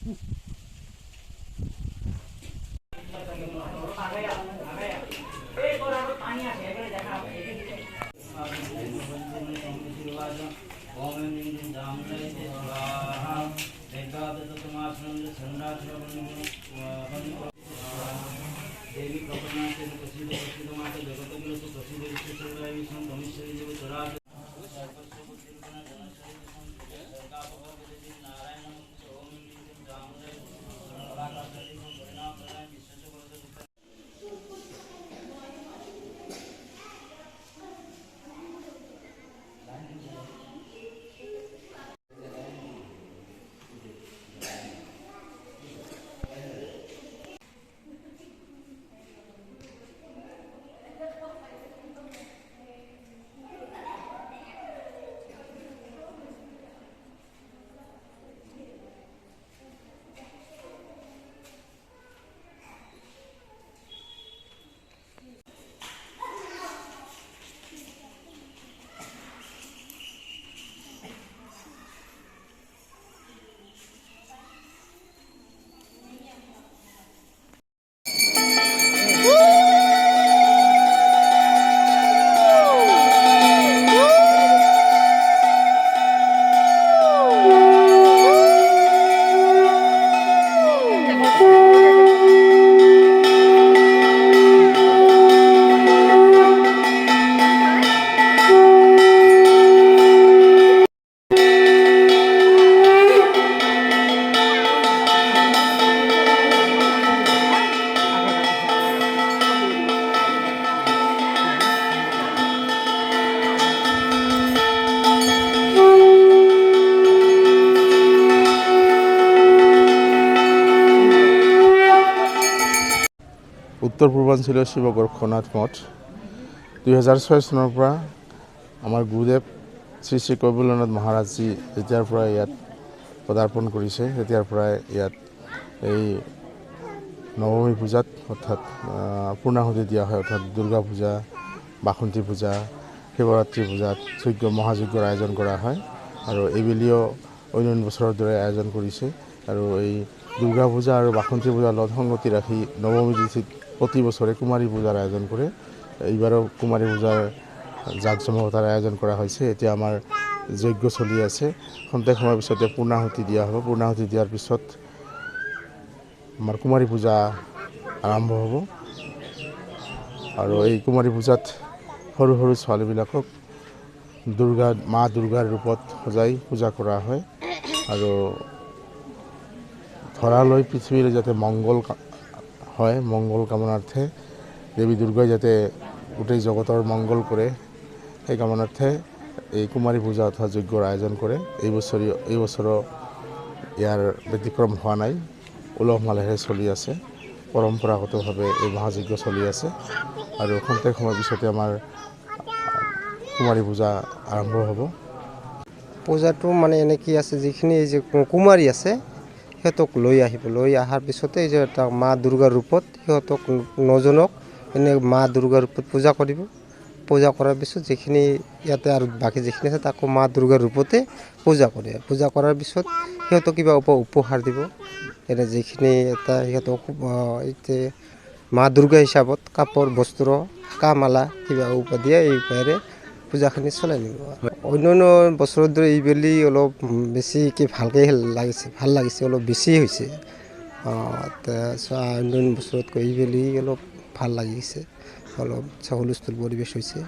देवी प्रपन्नाते प्रसिद्ध प्रसिद्ध माता जगतगुरु प्रसिद्ध विश्वेश्वराय विष्णु धनेश्वरी देव चरा উত্তৰ পূৰ্বাঞ্চলীয় শিৱ গোৰক্ষনাথ মঠ 2006 চনৰ পৰা আমাৰ গুৰুদেৱ শ্ৰী শ্ৰী কবিলনাথ মহাৰাজজী যেতিয়াৰ পৰা ইয়াত পদাৰ্পণ কৰিছে তেতিয়াৰ পৰাই ইয়াত এই নৱমী পূজাত অৰ্থাৎ পূৰ্ণাহুতি দিয়া হয় অৰ্থাৎ দুৰ্গা পূজা বাসন্তী পূজা শিৱৰাত্ৰি পূজাত যজ্ঞ মহাযজ্ঞৰ আয়োজন কৰা হয় আৰু এইবেলিও অন্যান্য বছৰৰ দৰে আয়োজন কৰিছে আৰু এই দুৰ্গা পূজা আৰু বাসন্তী পূজাৰ লগত সংগতি ৰাখি নৱমী তিথিত প্ৰতি বছৰে কুমাৰী পূজাৰ আয়োজন কৰে এইবাৰো কুমাৰী পূজাৰ জাকজমকতাৰ আয়োজন কৰা হৈছে এতিয়া আমাৰ যজ্ঞ চলি আছে খন্তেক সময়ৰ পিছতে পূৰ্ণাহুতি দিয়া হ'ব পূৰ্ণাহুতি দিয়াৰ পিছত আমাৰ কুমাৰী পূজা আৰম্ভ হ'ব আৰু এই কুমাৰী পূজাত সৰু সৰু ছোৱালীবিলাকক মা দুৰ্গাৰ ৰূপত সজাই পূজা কৰা হয় আৰু ধৰালৈ পৃথিৱীৰ যাতে মংগল হয় মংগল কামনাৰ্থে দেৱী দুৰ্গাই যাতে গোটেই জগতৰ মংগল কৰে সেই কামনাৰ্থে এই কুমাৰী পূজা অৰ্থাৎ যজ্ঞৰ আয়োজন কৰে এই বছৰো ইয়াৰ ব্যতিক্ৰম হোৱা নাই উলহ মালহেৰে চলি আছে পৰম্পৰাগতভাৱে এই মহাযজ্ঞ চলি আছে আৰু খন্তেক সময়ৰ পিছতে আমাৰ কুমাৰী পূজা আৰম্ভ হ'ব পূজাটো মানে এনেকৈ আছে যিখিনি এই যে কুমাৰী আছে সিহঁতক লৈ আহিব লৈ অহাৰ পিছতে এই যে এটা মা দুৰ্গাৰ ৰূপত সিহঁতক নজনক এনে মা দুৰ্গাৰ ৰূপত পূজা কৰিব পূজা কৰাৰ পিছত যিখিনি ইয়াতে আৰু বাকী যিখিনি আছে তাকো মা দুৰ্গাৰ ৰূপতে পূজা কৰে পূজা কৰাৰ পিছত সিহঁতক কিবা উপহাৰ দিব এনে যিখিনি এটা সিহঁতক এতিয়া মা দুৰ্গা হিচাপত কাপোৰ বস্ত্ৰ কামালা কিবা উপহাৰ দিয়ে এই উপায়েৰে পূজাখিনি চলাই নিব অন্যান্য বছৰৰ দৰে এইবেলি অলপ বেছিকৈ ভালকৈ ভাল লাগিছে অলপ বেছি হৈছে অন্যান্য বছৰতকৈ এইবেলি অলপ ভাল লাগিছে অলপ হুলস্থুল পৰিৱেশ হৈছে